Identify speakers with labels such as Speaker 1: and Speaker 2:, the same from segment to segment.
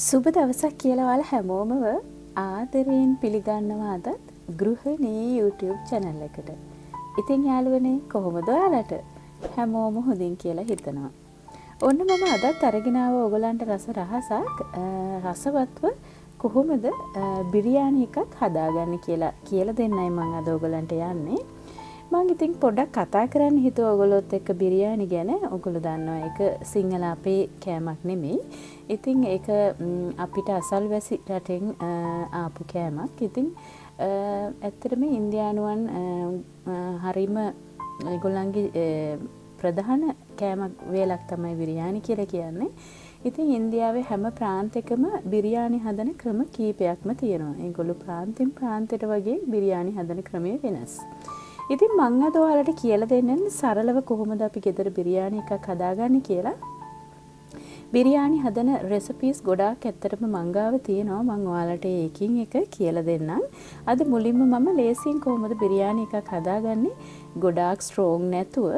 Speaker 1: සුබ දවසක් කියලා ඔයාලා හැමෝම ආදරයෙන් පිළිගන්නවා අදත් ගෘහණී YouTube channel එකට. ඉතින් යාළුවනේ කොහොමද ඔයාලට? හැමෝම හොඳින් කියලා හිතනවා. ඔන්න මම අදත් අරගෙන ආව ඔයගලන්ට රසක් රසවත්ව කොහොමද බිරියානි එකක් හදාගන්නේ කියලා දෙන්නයි මම අද ඔයගලන්ට යන්නේ. මම ඉතින් පොඩ්ඩක් කතා කරන්න හිතුවා ඔයගොල්ලොත් එක්ක බිරියානි ගැන. ඔයගොල්ලෝ දන්නවා ඒක සිංහල අපේ කෑමක් නෙමෙයි. ඉතින් ඒක අපිට අසල්වැසි රටෙන් ආපු කෑමක්. ඉතින් ඇත්තටම ඉන්දියානුවන් හරීම ඒගොල්ලන්ගේ ප්‍රධාන කෑමක් වේලක් තමයි බිරියානි කියලා කියන්නේ. ඉතින් ඉන්දියාවේ හැම ප්‍රාන්තයකම බිරියානි හදන ක්‍රම කීපයක්ම තියෙනවා. ඒගොල්ලෝ ප්‍රාන්තෙන් ප්‍රාන්තයට වගේ බිරියානි හදන ක්‍රමය වෙනස්. ඉතින් මම අද ඔයාලට කියලා දෙන්නම් සරලව කොහොමද අපි ගෙදර බිරියානි එකක් හදාගන්නේ කියලා. බිරියානි හදන රෙසිපීස් ගොඩාක් ඇත්තටම මං ගාව තියෙනවා. මම ඔයාලට ඒකින් එක කියලා දෙන්නම්. අද මුලින්ම මම ලේසියෙන් කොහොමද බිරියානි එකක් හදාගන්නේ ගොඩාක් ස්ට්‍රෝං නැතුව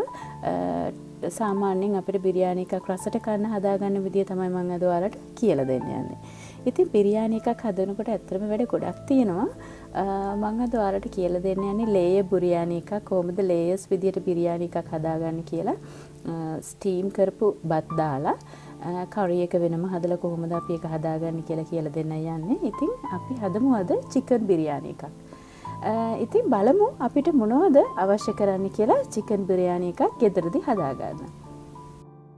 Speaker 1: සාමාන්‍යයෙන් අපිට බිරියානි එකක් රසට කන්න හදාගන්න විදිය තමයි මම අද ඔයාලට කියලා දෙන්න යන්නේ. ඉතින් බිරියානි එකක් හදනකොට ඇත්තටම වැඩ ගොඩක් තියෙනවා. මම අද ඔයාලට කියලා දෙන්න යන්නේ ලේයර් බිරියානි එකක් කොහොමද ලේයර්ස් විදියට බිරියානි එකක් හදාගන්නේ කියලා. ස්ටීම් කරපු බත් දාලා කරි එක වෙනම හදලා කොහොමද අපි ඒක හදාගන්නේ කියලා දෙන්නයි යන්නේ. ඉතින් අපි හදමු අද චිකන් බිරියානි එකක්. ඉතින් බලමු අපිට මොනවද අවශ්‍ය කරන්නේ කියලා චිකන් බිරියානි එකක් ගෙදරදී හදාගන්න.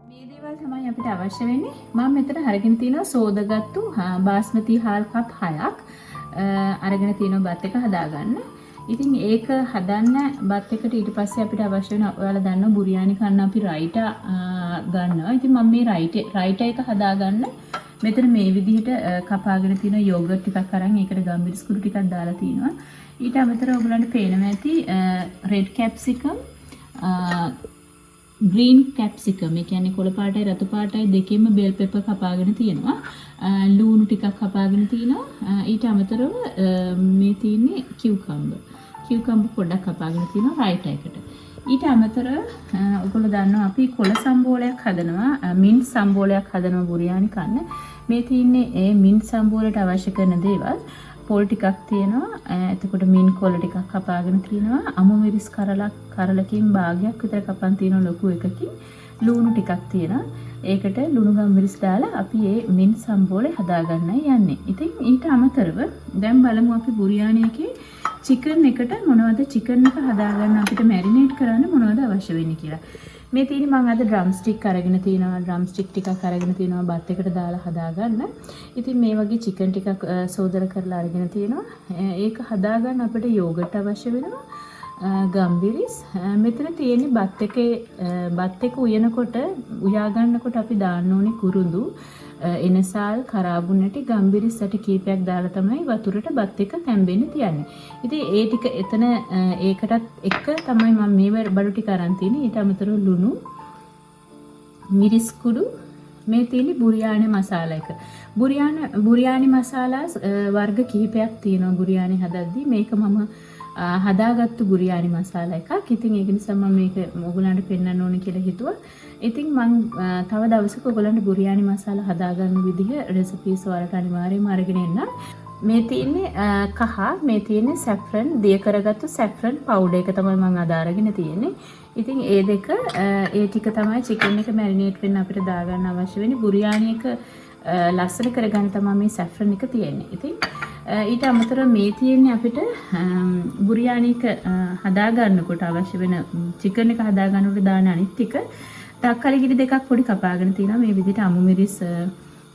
Speaker 1: මේ දේවල් තමයි අපිට අවශ්‍ය වෙන්නේ. මම මෙතන අරගෙන තියෙනවා සෝදාගත්තු බාස්මති හාල් කප් 6ක් අරගෙන තියෙනවා බත් එක හදාගන්න. ඉතින් ඒක හදන්න බත් එකට ඊට පස්සේ අපිට අවශ්‍ය වෙන ඔයාලා දන්නවා බුරියානි කන්න අපි රයිටා ගන්නවා. ඉතින් මම මේ රයිටා එක හදාගන්න මෙතන මේ විදිහට කපාගෙන තියෙන යෝගර්ට් ටිකක් අරන් ඒකට ගම්බිරිස් කුඩු ටිකක් දාලා තිනවා. ඊට අමතරව ඔයගලන්ට පේනවා ඇති රෙඩ් කැප්සිකම් ග්‍රීන් කැප්සිකම් ඒ කියන්නේ කොළ පාටයි රතු පාටයි දෙකෙන්ම බෙල් පෙපර් කපාගෙන තියෙනවා. ලූණු ටිකක් කපාගෙන තිනවා. ඊට අමතරව මේ තියෙන්නේ කියුකම්බර් පොඩ්ඩක් කපාගෙන තිනවා රයිටා එකට. ඊට අමතරව ඔයගොල්ලෝ දන්නවා අපි කොළ සම්බෝලයක් හදනවා මින්ට් සම්බෝලයක් හදනවා බුරියානි කන්න. මේ තියෙන්නේ ඒ මින්ට් සම්බෝලයට අවශ්‍ය කරන දේවල්. පොල් ටිකක් තියෙනවා. එතකොට මින් කොළ ටිකක් කපාගෙන තිනවා. අමු මිරිස් කරලකින් භාගයක් විතර කපන් තියෙනවා ලොකු එකකින්. ලුණු ටිකක් තියෙනවා. ඒකට ලුණු ගම් මිරිස් දාලා අපි මේ මින් සම්බෝලේ හදාගන්නයි යන්නේ. ඉතින් ඊට අමතරව දැන් බලමු අපි බුරියානි එකේ චිකන් එකට මොනවද චිකන් එක හදාගන්න අපිට මැරිනේට් කරන්න මොනවද අවශ්‍ය වෙන්නේ කියලා. මේ තියෙන්නේ මම අද ඩ්‍රම් ස්ටික් අරගෙන තිනවා. ඩ්‍රම් ස්ටික් ටිකක් අරගෙන තිනවා බත් එකට දාලා හදාගන්න. ඉතින් මේ වගේ චිකන් ටිකක් සෝදර කරලා අරගෙන තිනවා. ඒක හදාගන්න අපිට යෝගර්ට් අවශ්‍ය වෙනවා. ගම්බිරිස් මෙතන තියෙන්නේ බත් එක උයනකොට උයා ගන්නකොට අපි දාන්න ඕනේ කුරුඳු එනසාල් කරාබුන්නටි ගම්බිරිස් ඇට කීපයක් දාලා තමයි වතුරට බත් එක තැම්බෙන්න තියන්නේ. ඉතින් ඒ ටික එතන ඒකටත් එක තමයි මම මේ බඩු ටික අරන් තියෙන්නේ. ඊට අමතරව ලුණු මිරිස් කුඩු මේ තියෙන්නේ බුරියානි මසාලා එක. බුරියානි මසාලා වර්ග කිහිපයක් තියෙනවා බුරියානි හදද්දී. මේක මම හදාගත්තු බුරියානි මසාලා එකක්. ඉතින් ඒක නිසා මම මේක ඔයගලන්ට පෙන්වන්න ඕනේ කියලා හිතුවා. ඉතින් මම තව දවසක ඔයගලන්ට බුරියානි මසාලා හදාගන්න විදිහ රෙසිපීස් වලට අනිවාර්යයෙන්ම අරගෙන එන්න. මේ තියෙන්නේ කහ, මේ තියෙන්නේ සැෆ්‍රන් දිය කරගත්තු සැෆ්‍රන් පවුඩර් එක තමයි මම අද අරගෙන තියෙන්නේ. ඉතින් ඒ දෙක ඒ ටික තමයි චිකන් එක මැරිනේට් වෙන්න අපිට දාගන්න අවශ්‍ය වෙන්නේ. බුරියානි එක ලස්සන කරගන්න තමයි මේ සැෆ්‍රන් එක තියෙන්නේ. ඉතින් ඊට අමතරව මේ තියෙන්නේ අපිට බුරියානි එක හදාගන්නකොට අවශ්‍ය වෙන චිකන් එක හදාගන්නකොට දාන අනිත් ටික තක්කාලි ගෙඩි දෙකක් පොඩි කපාගෙන තියෙනවා. මේ විදිහට අමු මිරිස්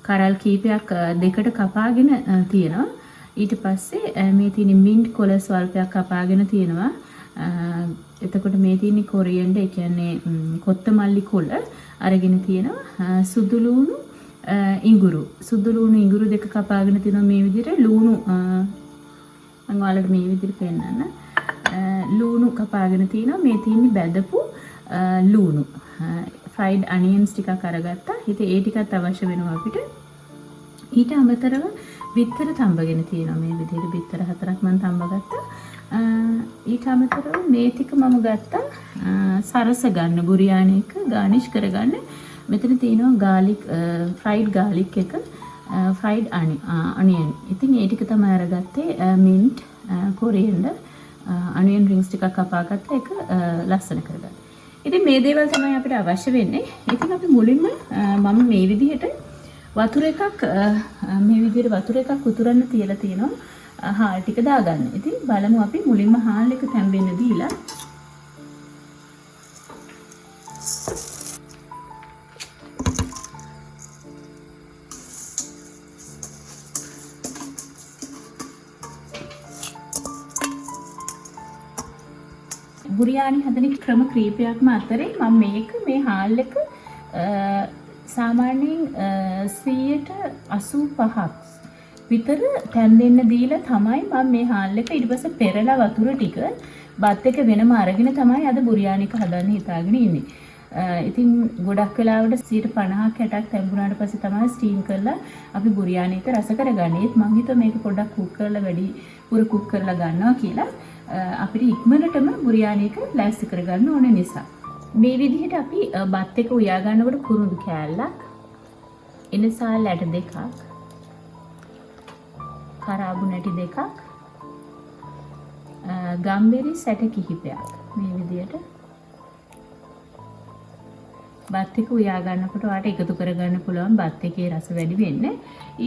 Speaker 1: කරල් කීපයක් දෙකට කපාගෙන තියෙනවා. ඊට පස්සේ මේ තියෙන මින්ට් කොළ ස්වල්පයක් කපාගෙන තියෙනවා. එතකොට මේ තියෙන්නේ කොරියන්ඩර් ඒ කියන්නේ කොත්තමල්ලි කොළ අරගෙන තියෙනවා. සුදු ලුණු ඉඟුරු දෙක කපාගෙන තියෙනවා මේ විදිහට. ලුණු මම ඔයාලට මේ විදිහට පෙන්නන්න. ලුණු කපාගෙන තියෙනවා. මේ තියෙන්නේ බැදපු ලුණු ෆ්‍රයිඩ් අනියන්ස් ටිකක් අරගත්තා. ඉතින් ඒ ටිකත් අවශ්‍ය වෙනවා අපිට. ඊට අමතරව බිත්තර තඹගෙන තියෙනවා මේ විදිහට. බිත්තර 4ක් මම තඹගත්තා. ඊට අමතරව මේ ටික මම ගත්තා සරස ගන්න බුරියානි එක ගානිෂ් කරගන්න. මෙතන තියෙනවා garlic fried garlic එක ෆ්‍රයිඩ් අනියන්. ඉතින් ඒ ටික තමයි අරගත්තේ මින්ට්, කොරියන්ඩර්, අනියන් රින්ග්ස් ටිකක් කපාගත්ත එක ලස්සන කරගන්න. ඉතින් මේ දේවල් තමයි අපිට අවශ්‍ය වෙන්නේ. ඉතින් අපි මුලින්ම මම මේ විදිහට වතුර එකක් උතුරන්න තියලා තියෙනවා හාල් ටික දාගන්න. ඉතින් බලමු අපි මුලින්ම හාල් එක තැම්බෙන්න දීලා බුරියානි හදන ක්‍රම කීපයක්ම අතරේ මම මේ හාල් එක සාමාන්‍යයෙන් 85ක් විතර තැම්බෙන්න දීලා තමයි මම මේ හාල් එක ඊට පස්සේ පෙරලා වතුර ටික බත් එක වෙනම අරගෙන තමයි අද බුරියානි එක හදන්න හිතාගෙන ඉන්නේ. ඉතින් ගොඩක් වෙලාවට 50%ක් 60ක් තැම්බුණාට පස්සේ තමයි ස්ටීම් කරලා අපි බුරියානි එක රස කරගන්නේ. ඒත් මම හිතුවා මේක පොඩ්ඩක් කුක් කරලා වැඩි පුර කුක් කරලා ගන්නවා කියලා. අපිට ඉක්මනටම බුරියානි එක ලෑස්ති කරගන්න ඕන නිසා මේ විදිහට අපි බත් එක උයා ගන්නකොට කුරුඳු කෑල්ලක්, එනසාල් ඇට දෙකක්, කරාබු නැටි දෙකක්, ගම්බෙරි සැට කිහිපයක් මේ විදිහට බත් එක උයා ගන්නකොට ඔයාලට එකතු කරගන්න පුළුවන් බත් එකේ රස වැඩි වෙන්න.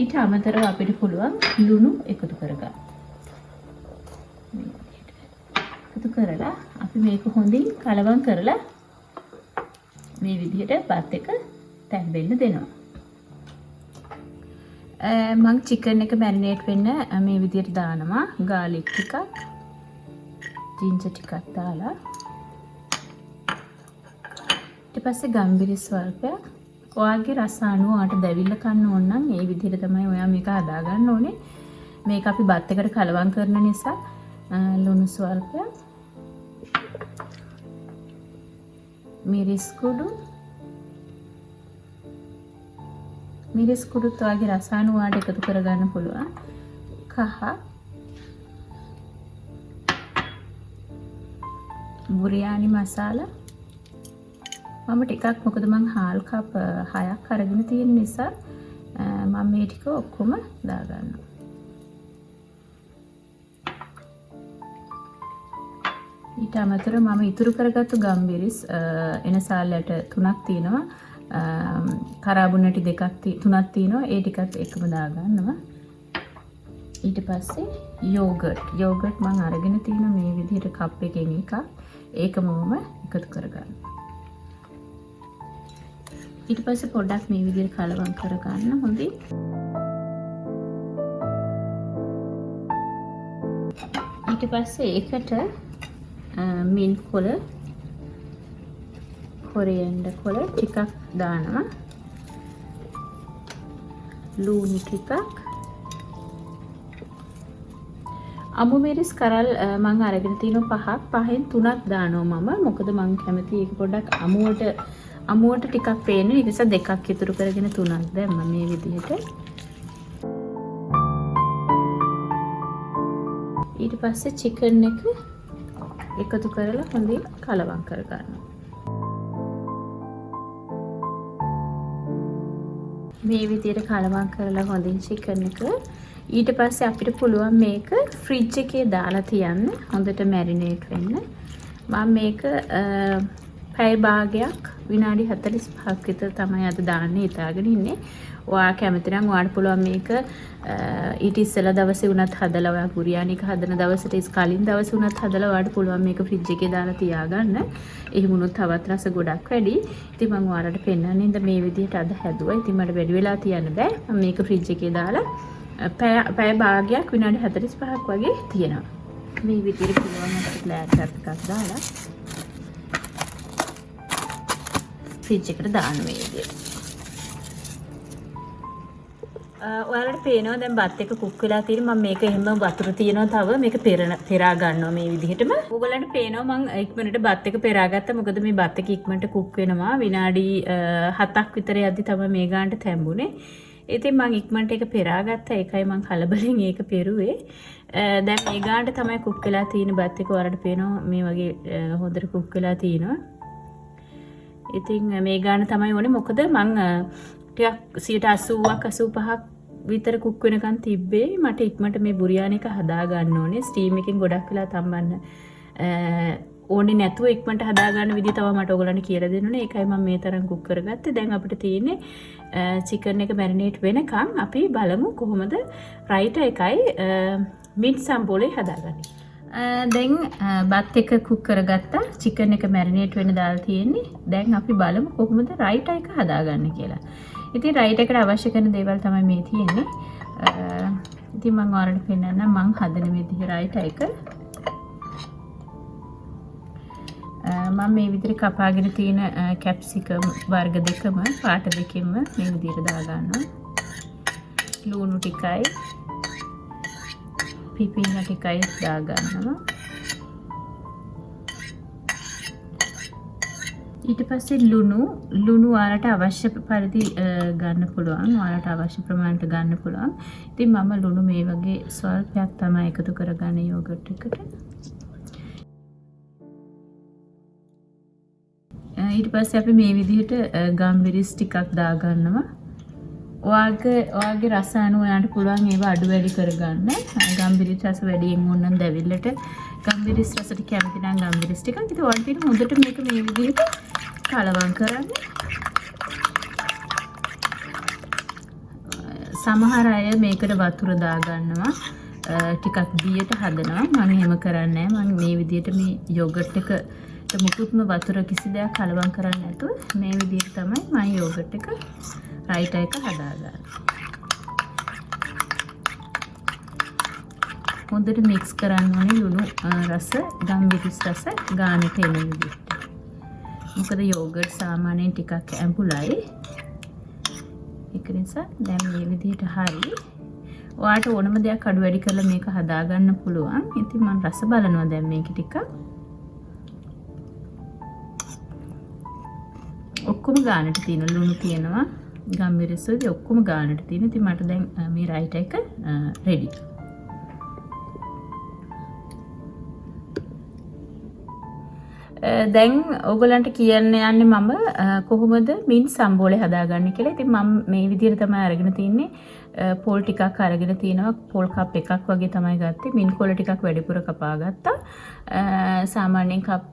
Speaker 1: ඊට අමතරව අපිට පුළුවන් ලුණු එකතු කරගන්න. එකතු කරලා අපි මේක හොඳින් කලවම් කරලා මේ විදිහට බත් එක තැම්බෙන්න දෙනවා. මම චිකන් එක මැරිනේට් වෙන්න මේ විදිහට දානවා. ගාලික් ටිකක්, ජින්ජර් ටිකක් දාලා ඊට පස්සේ ගම්බිරි ස්වල්පයක්. ඔයාගේ රස අනුව ඔයාට දැවිල්ල කන්න ඕන නම් මේ විදිහට තමයි ඔයා මේක හදා ගන්න ඕනේ. මේක අපි බත් එකට කලවම් කරන නිසා ලුණු ස්වල්පයක්, මිරිස් කුඩුත් ඔයාගේ රස අනුව ඔයාට එකතු කරගන්න පුළුවන්. කහ, බුරියානි මසාලා මම ටිකක් මොකද මං හාල් කප් 6ක් අරගෙන තියෙන නිසා මම මේ ටික ඔක්කොම දාගන්නවා. ඊට අමතරව මම ඉතුරු කරගත්තු ගම්බිරිස් එනසාල් ඇට 3ක් තියෙනවා. කරාබු නැටි 3ක් තියෙනවා. ඒ ටිකත් එකම දාගන්නවා. ඊට පස්සේ යෝගට් මම අරගෙන තියෙනවා මේ විදිහට කප් එකකින් එකක්. ඒකම එකතු කරගන්නවා. ඊට පස්සේ පොඩ්ඩක් මේ විදිහට කලවම් කරගන්න හොඳින්. ඊට පස්සේ ඒකට මින්ට් කොළ, කොරියන්ඩර් කොළ ටිකක් දානවා. ලුණු ටිකක්, අමු මිරිස් කරල් මම අරගෙන තියෙනවා 5ක්. 5න් 3ක් දානවා මම. මොකද මම කැමති ඒක පොඩ්ඩක් අමුවට ටිකක් පේන නිසා 2ක් ඉතුරු කරගෙන 3ක් දැම්මා මේ විදිහට. ඊට පස්සේ චිකන් එක එකතු කරලා හොඳින් කලවම් කරගන්නවා. මේ විදිහට කලවම් කරලා හොඳින් චිකන් එක ඊට පස්සේ අපිට පුළුවන් මේක ෆ්‍රිජ් එකේ දාලා තියන්න හොඳට මැරිනේට් වෙන්න. මම මේක පැය භාගයක් විනාඩි 45ක් විතර තමයි අද දාන්නේ හිතාගෙන ඉන්නේ. ඔයා කැමති නම් ඔයාට පුළුවන් මේක ඊට ඉස්සෙල්ලා දවසේ උනත් හදලා ඔයා බුරියානි එක හදන දවසට කලින් දවසේ උනත් හදලා ඔයාට පුළුවන් මේක ෆ්‍රිජ් එකේ දාලා තියාගන්න. එහෙම වුණොත් තවත් රස ගොඩක් වැඩි. ඉතින් මම ඔයාලට පෙන්නන්නේ ඉඳ මේ විදිහට අද හැදුවා. ඉතින් මට වැඩි වෙලා තියන්න බෑ. මම මේක ෆ්‍රිජ් එකේ දාලා පැය භාගයක් විනාඩි 45ක් වගේ තියෙනවා. මේ විදිහට පුළුවන් අපිට ප්ලෑට් එකක් දාලා ෆ්‍රිජ් එකට දාන්න මේ විදිහට. ඔයාලට පේනවා දැන් බත් එක කුක් වෙලා තියෙන මම මේක එහෙම වතුර තියෙනවා තව මේක පෙරා ගන්නවා මේ විදිහටම. ඕගොල්ලන්ට පේනවා මම ඉක්මනට බත් එක පෙරා ගත්තා. මොකද මේ බත් එක ඉක්මනට කුක් වෙනවා. විනාඩි 7ක් විතර යද්දි තමයි මේ ගානට තැඹුනේ. ඉතින් මම ඉක්මනට ඒක පෙරා ගත්තා. ඒකයි මම කලබලෙන් ඒක පෙරුවේ. දැන් මේ ගානට තමයි කුක් වෙලා තියෙන බත් එක. ඔයාලට පේනවා මේ වගේ හොඳට කුක් වෙලා තියෙනවා. ඉතින් මේ ගාන තමයි ඕනේ. මොකද මම ටිකක් 80ක් 85ක් විතර කුක් වෙනකන් තිබ්බේ. මට ඉක්මනට මේ බුරියානි එක හදා ගන්න ඕනේ. ස්ටීම් එකෙන් ගොඩක් වෙලා තම්බන්න ඕනේ නැතුව ඉක්මනට හදා ගන්න විදිහ තමයි මට ඔයගලන්ට කියලා දෙන්න ඕනේ. ඒකයි මම මේ තරම් කුක් කරගත්තේ. දැන් අපිට තියෙන්නේ චිකන් එක මැරිනේට් වෙනකන් අපි බලමු කොහොමද රයිටර් එකයි මිට් සම්බෝලේ හදාගන්නේ. දැන් බත් එක කුක් කරගත්තා. චිකන් එක මැරිනේට් වෙන්න දාලා තියෙන්නේ. දැන් අපි බලමු කොහොමද රයිටර් එක හදාගන්නේ කියලා. ඉතින් රයිටර් එකට අවශ්‍ය කරන දේවල් තමයි මේ තියෙන්නේ. ඉතින් මම ඔයාලට පෙන්නන්නම් මම හදන විදිහ රයිටර් එක. මම මේ විදිහට කපාගෙන තියෙන කැප්සිකම් වර්ග දෙකම පාට දෙකෙන්ම මේ විදිහට දාගන්නවා. ලුණු ටිකයි පිපින්න ටිකයි දාගන්නවා. ඊට පස්සේ ලුණු ඔයාලට අවශ්‍ය පරිදි ගන්න පුළුවන්. ඔයාලට අවශ්‍ය ප්‍රමාණයට ගන්න පුළුවන්. ඉතින් මම ලුණු මේ වගේ ස්වල්පයක් තමයි එකතු කරගන්නේ යෝගට් එකට. ඊට පස්සේ අපි මේ විදිහට ගම්බිරිස් ටිකක් දාගන්නවා. ඔයාගේ රස අනුව ඔයාලට පුළුවන් ඒවා අඩු වැඩි කරගන්න. ගම්බිරිස් රස වැඩියෙන් ඕන නම් දැවිල්ලට ගම්බිරිස් රසට කැමති නම් ගම්බිරිස් ටිකක්. ඉතින් ඔයාලට තියෙන හොඳට මේක මේ විදිහට කලවම් කරන්න. සමහර අය මේකට වතුර දාගන්නවා. ටිකක් දියට හදනවා. මම එහෙම කරන්නේ නැහැ. මම මේ විදිහට මේ යෝගට් එක මුකුත්ම වතුර කිසි දෙයක් කලවම් කරන්නේ නැතුව මේ විදිහට තමයි මම යෝගට් එක රයිටර් එක හදාගන්නේ. හොඳට මික්ස් කරන්න ඕනේ ලුණු රස, ගම්බිරිස් රස ගානට එන විදිහට. මොකද යෝගට් සාමාන්‍යයෙන් ටිකක් ඇඹුලයි. ඒක නිසා දැන් මේ විදිහට හරි. ඔයාලට ඕනම දෙයක් අඩු වැඩි කරලා මේක හදාගන්න පුළුවන්. ඉතින් මම රස බලනවා දැන් මේක ටිකක්. ඔක්කොම ගානට තියෙන ලුණු තියෙනවා. ගම්බිරිස් වලදී ඔක්කොම ගානට තියෙන. ඉතින් මට දැන් මේ රයිටර් එක රෙඩි. දැන් ඕගලන්ට කියන්න යන්නේ මම කොහොමද මින් සම්බෝලේ හදාගන්නේ කියලා. ඉතින් මම මේ විදිහට තමයි අරගෙන තින්නේ. පොල් ටිකක් අරගෙන තිනවා. පොල් කප් එකක් වගේ තමයි ගත්තේ. මින් කොළ ටිකක් වැඩිපුර කපා ගත්තා. සාමාන්‍යයෙන් කප්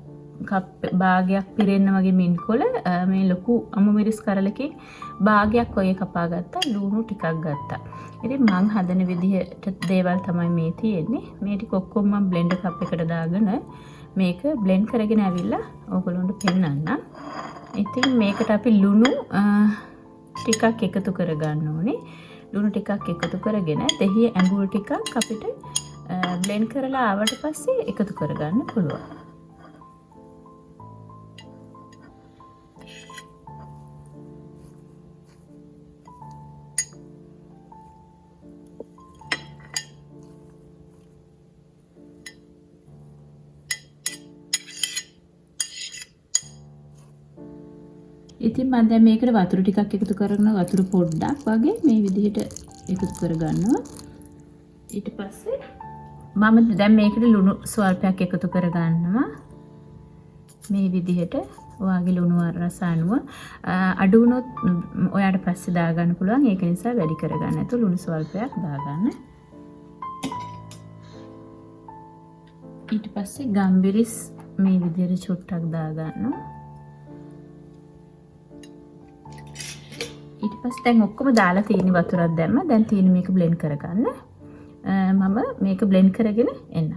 Speaker 1: භාගයක් පිරෙන්න වගේ මින් කොළ මේ ලොකු අමු මිරිස් කරලකින් භාගයක් ඔය කපා ගත්තා. ලුණු ටිකක් ගත්තා. ඉතින් මං හදන විදිහට දේවල් තමයි මේ තියෙන්නේ. මේ ටික ඔක්කොම මම බ්ලෙන්ඩර් කප් එකට දාගෙන මේක බ්ලෙන්ඩ් කරගෙන ඇවිල්ලා ඕගොල්ලන්ට පෙන්නන්නම්. ඉතින් මේකට අපි ලුණු ටිකක් එකතු කරගන්න ඕනේ. ලුණු ටිකක් එකතු කරගෙන දෙහිය ඇඹුල් ටිකක් අපිට බ්ලෙන්ඩ් කරලා ආවට පස්සේ එකතු කරගන්න පුළුවන්. ඉතින් මම දැන් මේකට වතුර ටිකක් එකතු කරනවා. වතුර පොඩ්ඩක් වගේ මේ විදිහට එකතු කරගන්නවා. ඊට පස්සේ මම දැන් මේකට ලුණු ස්වල්පයක් එකතු කරගන්නවා. මේ විදිහට ඔයාගේ ලුණු රස අනුව අඩු වුණොත් ඔයාට පස්සේ දාගන්න පුළුවන්. ඒක නිසා වැඩි කරගන්න නැතුව ලුණු ස්වල්පයක් දාගන්න. ඊට පස්සේ ගම්බිරිස් මේ විදිහට චුට්ටක් දාගන්නවා. ඊට පස්සේ දැන් ඔක්කොම දාලා තියෙන වතුරක් දැම්ම. දැන් තියෙන මේක බ්ලෙන්ඩ් කරගන්න. මම මේක බ්ලෙන්ඩ් කරගෙන එන්නම්.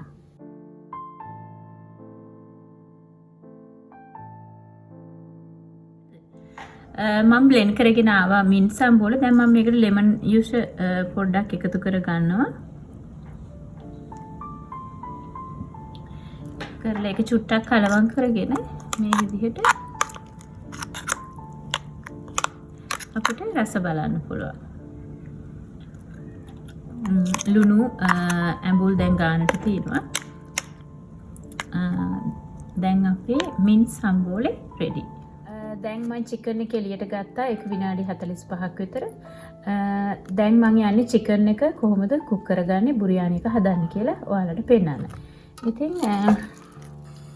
Speaker 1: මම බ්ලෙන්ඩ් කරගෙන ආවා මින් සම්බෝල. දැන් මම මේකට ලෙමන් යූස් පොඩ්ඩක් එකතු කරගන්නවා. කරලා ඒක චුට්ටක් කලවම් කරගෙන මේ විදිහට අපිට රස බලන්න පුළුවන්. ලුණු ඇඹුල් දැන් ගානට තියෙනවා. දැන් අපේ මින් සම්බෝලේ රෙඩි. දැන් මම චිකන් එක එළියට ගත්තා. ඒක විනාඩි 45ක් විතර. දැන් මම යන්නේ චිකන් එක කොහොමද කුක් කරගන්නේ බුරියානි එක හදන්න කියලා ඔයාලට පෙන්නන්න. ඉතින්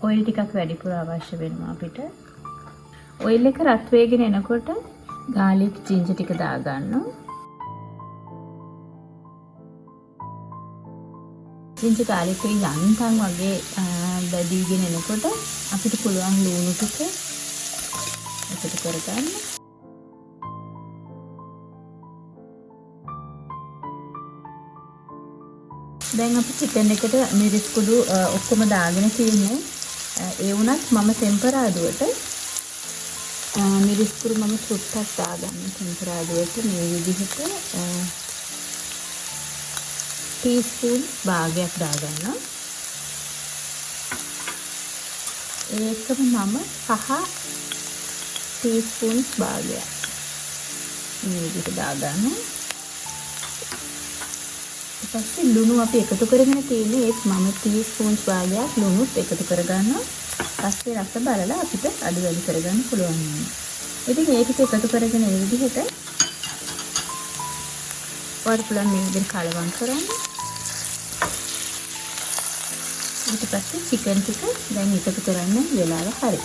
Speaker 1: ඔයිල් ටිකක් වැඩිපුර අවශ්‍ය වෙනවා අපිට. ඔයිල් එක රත් වෙගෙන එනකොට ගාලික් ජින්ජර් ටික දාගන්නවා. පුංචි කාලෙකේ යන්තම් වගේ බැදීගෙන එනකොට අපිට පුළුවන් ලුණු ටික එකතු කරගන්න. දැන් අපි චිකන් එකට මිරිස් කුඩු ඔක්කොම දාගෙන තියෙන්නේ. ඒ වුණත් මම ටෙම්පරාදුවට මිරිස් කුඩු මම සුට්ටක් දාගන්න. ටෙම්පරාදුවට මේ විදිහට ටීස්පූන් භාගයක් දාගන්න. ඒකම මම 5 ටීස්පූන් භාගයක් මේ විදිහට දාගන්න. ඊපස්සේ ලුණු අපි එකතු කරගෙන තියෙන්නේ ඒත් මම ටීස්පූන් භාගයක් ලුණුත් එකතු කරගන්නවා. ඊපස්සේ රස බලලා අපිට අඩු වැඩි කරගන්න පුළුවන් වෙනවා. ඉතින් ඒක එකතු කරගෙන මේ විදිහට වර්පුලන් මේ විදිහට කලවම් කරන්න. ඊට පස්සේ චිකන් ටික දැන් එකතු කරන්න වෙලාව හරි.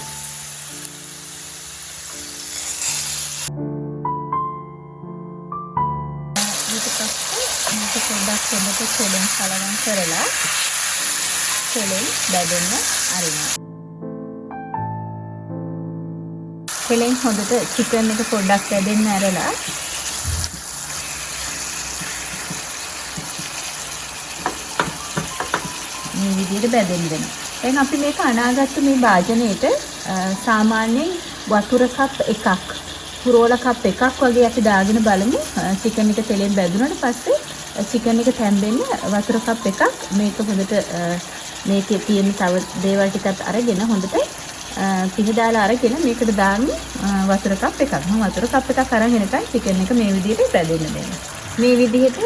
Speaker 1: ඊට පස්සේ මේක පොඩ්ඩක් හොඳට කෙලෙන් කලවම් කරලා කෙලෙන් බැදෙන්න අරිනවා. කෙලෙන් හොඳට චිකන් එක පොඩ්ඩක් බැදෙන්න ඇරලා මේ විදිහට බැදෙන්න දෙනවා. දැන් අපි මේක අනාගත්තු මේ භාජනයේට සාමාන්‍යයෙන් වතුර කප් එකක්, පුරෝල කප් එකක් වගේ අපි දාගෙන බලමු. චිකන් එක තෙලෙන් බැදුනට පස්සේ චිකන් එක තැම්බෙන්න වතුර කප් එකක් මේක හොඳට මේකේ තියෙන තව දේවල් ටිකත් අරගෙන හොඳට පිහදාලා අරගෙන මේකට දාන්න වතුර කප් එකක්. මම වතුර කප් එකක් අරන් එනකන් චිකන් එක මේ විදිහට බැදෙන්න දෙනවා. මේ විදිහට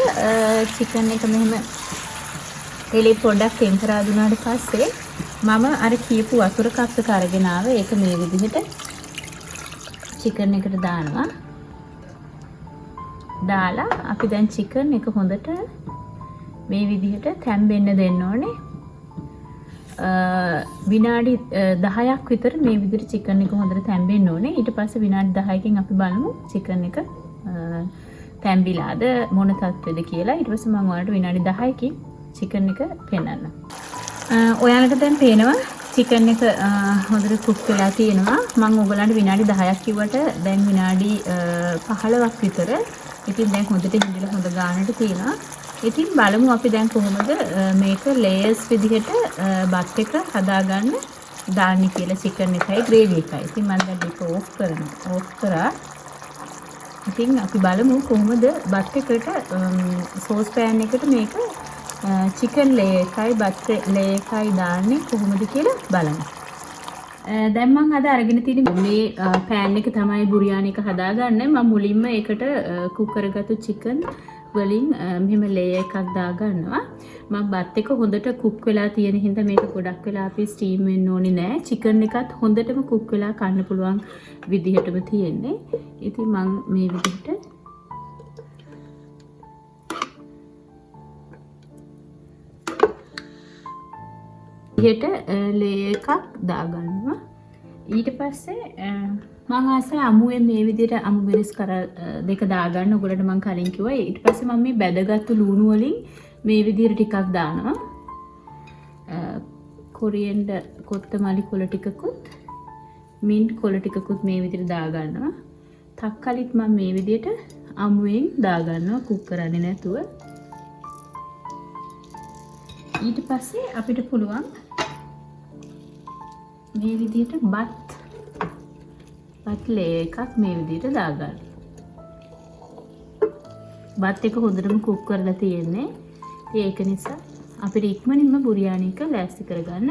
Speaker 1: චිකන් එක මෙහෙම තෙලේ පොඩ්ඩක් ටෙම්පරා දුනාට පස්සේ මම අර කියපු වතුර කප් එක අරගෙන ආවේ. ඒක මේ විදිහට චිකන් එකට දානවා. දාලා අපි දැන් චිකන් එක හොඳට මේ විදිහට තැම්බෙන්න දෙන්න ඕනේ. විනාඩි 10ක් විතර මේ විදිහට චිකන් එක හොඳට තැම්බෙන්න ඕනේ. ඊට පස්සේ විනාඩි 10කින් අපි බලමු චිකන් එක තැම්බිලාද මොන තත්ත්වෙද කියලා. ඊට පස්සේ මම ඔයාලට විනාඩි 10කින් චිකන් එක පෙන්නන්න. ඔයාලට දැන් පේනවා චිකන් එක හොඳට කුක් වෙලා තියෙනවා. මම ඔයගලන්ට විනාඩි 10ක් කිව්වට දැන් විනාඩි 15ක් විතර. ඉතින් දැන් හොඳට හිඳලා හොඳ ගානට තියෙනවා. ඉතින් බලමු අපි දැන් කොහොමද මේක ලේයර්ස් විදිහට බත් එක හදාගන්න දාන්නේ කියලා චිකන් එකයි ග්‍රේවි එකයි. ඉතින් මම දැන් මේක ඕෆ් කරා. ඉතින් අපි බලමු කොහොමද බත් එකට සෝස් පෑන් එකට මේක චිකන් ලේ එකයි බත් ලේ එකයි දාන්නේ කොහොමද කියලා බලමු. දැන් මම අද අරගෙන තියෙන මේ පෑන් එක තමයි බුරියානි එක හදාගන්නේ. මම මුලින්ම ඒකට කුක් කරගත්තු චිකන් වලින් මෙහෙම ලේ එකක් දාගන්නවා. මම බත් එක හොඳට කුක් වෙලා තියෙන හින්දා මේක ගොඩක් වෙලා අපි ස්ටීම් වෙන්න ඕනේ නෑ. චිකන් එකත් හොඳටම කුක් වෙලා කන්න පුළුවන් විදිහටම තියෙන්නේ. ඉතින් මම මේ විදිහට ලේ එකක් දාගන්නවා. ඊට පස්සේ මම ආසයි අමුවෙන් මේ විදිහට අමු මිරිස් කර දෙක දාගන්න. ඔයගොල්ලන්ට මම කලින් කිව්වා. ඊට පස්සේ මම මේ බැදගත්තු ලුණු වලින් මේ විදිහට ටිකක් දානවා. කොරියන්ඩර් කොත්තමල්ලි කොළ ටිකකුත් මින්ට් කොළ ටිකකුත් මේ විදිහට දාගන්නවා. තක්කලිත් මම මේ විදිහට අමුවෙන් දාගන්නවා කුක් කරන්නේ නැතුව. ඊට පස්සේ අපිට පුළුවන් මේ විදිහට බත් ලේ එකක් මේ විදිහට දාගන්න. බත් එක හොඳටම කුක් කරලා තියෙන්නේ. ඒක නිසා අපිට ඉක්මනින්ම බුරියානි එක ලෑස්ති කරගන්න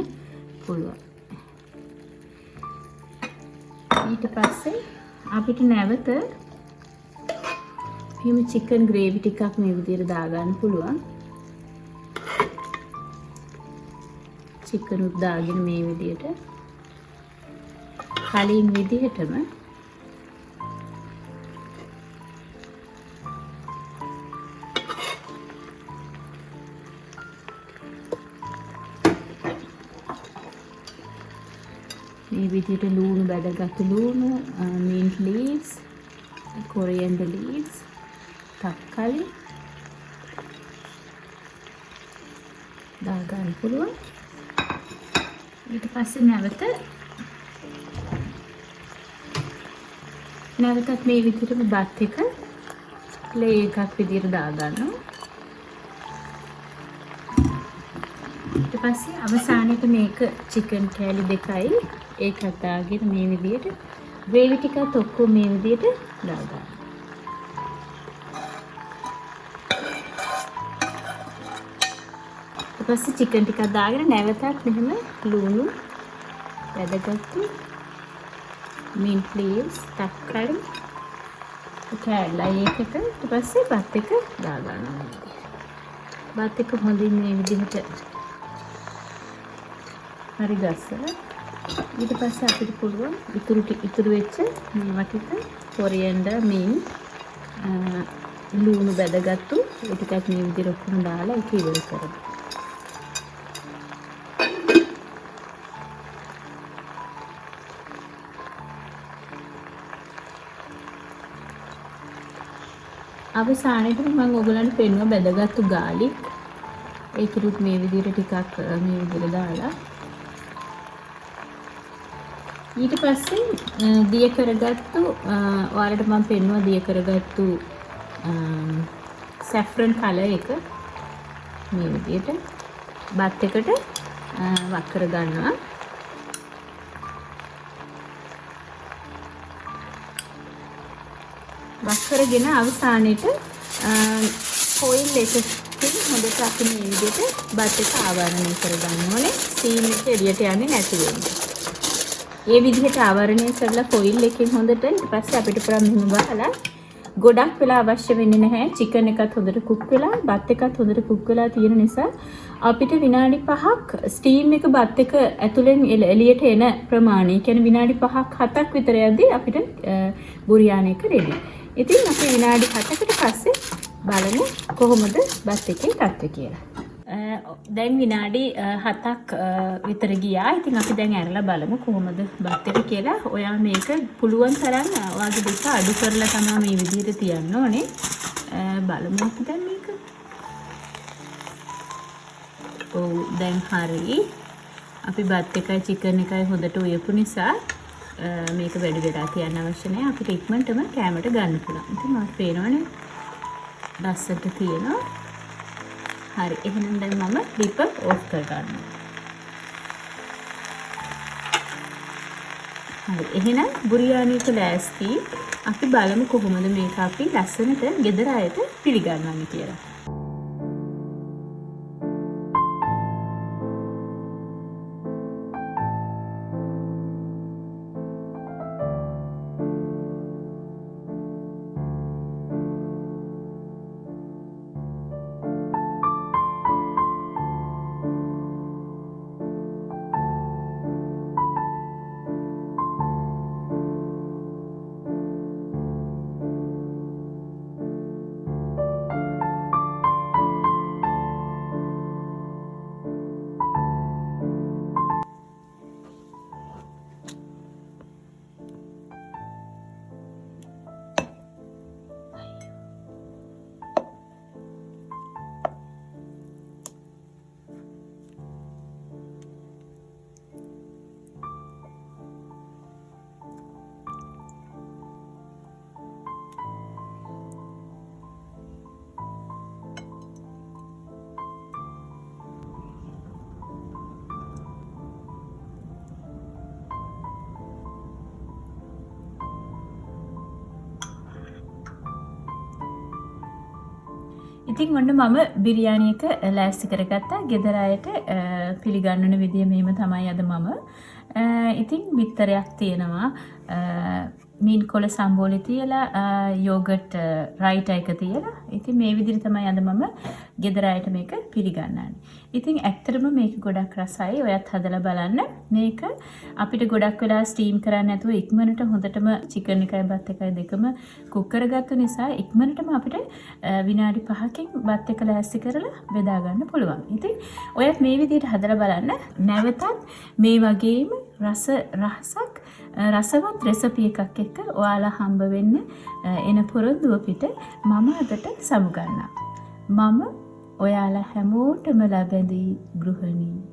Speaker 1: පුළුවන්. ඊට පස්සේ අපිට නැවත මෙහෙම චිකන් ග්‍රේවි ටිකක් මේ විදිහට දාගන්න පුළුවන්. චිකන් උත් දාගෙන මේ විදිහට කලින් විදිහටම මේ විදිහට ලුණු බැදගත්තු ලුණු, mint leaves, coriander leaves, තක්කලි දාගන්න පුළුවන්. ඊට පස්සේ නැවතත් මේ විදිහටම බත් එක ලේ එකක් විදිහට දාගන්නවා. ඊට පස්සේ අවසානයේට මේක චිකන් කෑලි 2යි ඒකත් දාගෙන මේ විදිහට ග්‍රේවි ටිකත් ඔක්කොම මේ විදිහට දාගන්න. ඊට පස්සේ චිකන් ටිකක් දාගෙන නැවතත් මෙහෙම ලුණු වැදගත්තු mint leaves තක්කඩ කෑල්ලා ඒකට ඊට පස්සේ බත් එක දාගන්නවා. බත් එක හොඳින් මේ විදිහට හරි ගස්සලා ඊට පස්සේ අපිට පුළුවන් ඉතුරු වෙච්ච මේ වටේට කොරියන්ඩර් mint ලුණු බැදගත්තු ඒ ටිකක් මේ විදිහට ඔක්කොම දාලා ඒක ඉවර කරමු. අවසානයේදී මම ඔයගලන්ට පෙන්නුවා බැදගත්තු ගාලික් ඒකෙත් මේ විදිහට ටිකක් මේ විදිහට දාලා ඊට පස්සේ දිය කරගත්තු ඔයාලට මම පෙන්නුවා දිය කරගත්තු saffron color එක මේ විදිහට බත් එකට වක් කර ගන්නවා. වක් කරගෙන අවසානයේට foil එකකින් හොඳට අපි මේ විදිහට බත් එක ආවරණය කරගන්න ඕනේ. ස්ටීම් එක එළියට යන්නේ නැති වෙන්න. මේ විදිහට ආවරණය කරලා foil එකකින් හොඳට ඊට පස්සේ අපිට පුළුවන් මෙහෙම බලලා ගොඩක් වෙලා අවශ්‍ය වෙන්නේ නැහැ. චිකන් එකත් හොඳට කුක් වෙලා බත් එකත් හොඳට කුක් වෙලා තියෙන නිසා අපිට විනාඩි 5ක් ස්ටීම් එක බත් එක ඇතුලෙන් එළියට එන ප්‍රමාණය කියන්නේ විනාඩි 5ක් 7ක් විතර යද්දී අපිට බුරියානි එක රෙඩි. ඉතින් අපි විනාඩි 7කට පස්සේ බලමු කොහොමද බත් එකේ තත්ත්වය කියලා. දැන් විනාඩි 7ක් විතර ගියා. ඉතින් අපි දැන් ඇරලා බලමු කොහොමද බත් එක කියලා. ඔයා මේක පුළුවන් තරම් ඔයාගේ දෙක අඩු කරලා තමයි මේ විදිහට තියන්න ඕනේ. බලමු අපි දැන් මේක. ඔව් දැන් හරි. අපි බත් එකයි චිකන් එකයි හොඳට උයපු නිසා මේක වැඩි වෙලා තියන්න අවශ්‍ය නැහැ. අපිට ඉක්මනටම කැමරට ගන්න පුළුවන්. ඉතින් මට පේනවනේ ලස්සට තියෙනවා. හරි. එහෙනම් දැන් මම ඩිප ඔෆ් කර ගන්නවා. හරි. එහෙනම් බුරියානි එක ලෑස්ති. අපි බලමු කොහොමද මේක අපි ලස්සනට ගෙදර අයට පිළිගන්නන්නේ කියලා. ඉතින් ඔන්න මම බිරියානි එක ලෑස්ති කරගත්තා. ගෙදර අයට පිළිගන්නන විදිය මෙහෙම තමයි අද මම. ඉතින් බිත්තරයක් තියෙනවා. මීන් කොළ සම්බෝලේ තියලා යෝගට් රයිටා එක තියලා. ඉතින් මේ විදිහට තමයි අද මම ගෙදර අයට මේක පිළිගන්නන්නේ. ඉතින් ඇත්තටම මේක ගොඩක් රසයි. ඔයත් හදලා බලන්න. මේක අපිට ගොඩක් වෙලා ස්ටීම් කරන්න නැතුව ඉක්මනට හොඳටම චිකන් එකයි බත් එකයි දෙකම කුක් කරගත්ත නිසා ඉක්මනටම අපිට විනාඩි 5කින් බත් එක ලෑස්ති කරලා බෙදා ගන්න පුළුවන්. ඉතින් ඔයත් මේ විදිහට හදලා බලන්න. නැවතත් මේ වගේම රසක් රසවත් රෙසිපි එකක් එක්ක ඔයාලා හම්බ වෙන්න එන පොරොන්දුව පිට මම අදට සමුගන්නවා. මම ඔයාලා හැමෝටම ලැබෙදී ගෘහණී